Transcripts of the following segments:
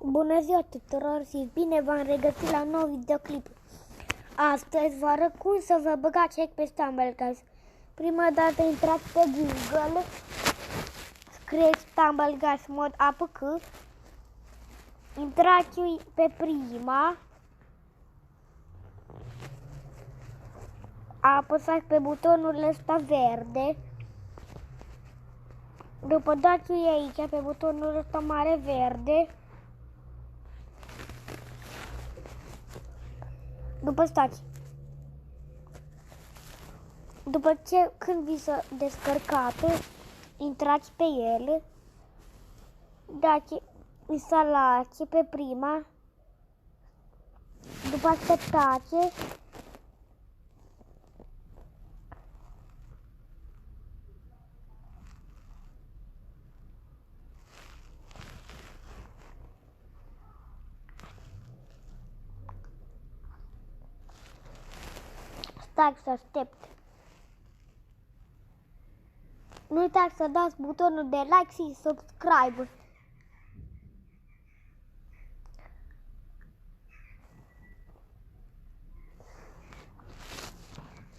Bună ziua tuturor și bine v-am regăsit la un nou videoclip. Astăzi vă arăt cum să vă băgați hack pe StumbleGuys. Prima dată intrați pe Google, scrieți StumbleGuys mod APK, intrați pe prima, apăsați pe butonul ăsta verde, după dați aici pe butonul ăsta mare verde. După ce când vi se descărcate, intrați pe el, dați instalați pe prima, după așteptați, stați să aștept. Nu uitați să dați butonul de like și subscribe.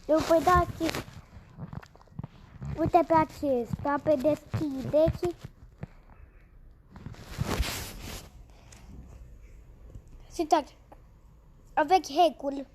După dați, uite pe acesta, pe deschideți. Și uitați, aveți hack-ul.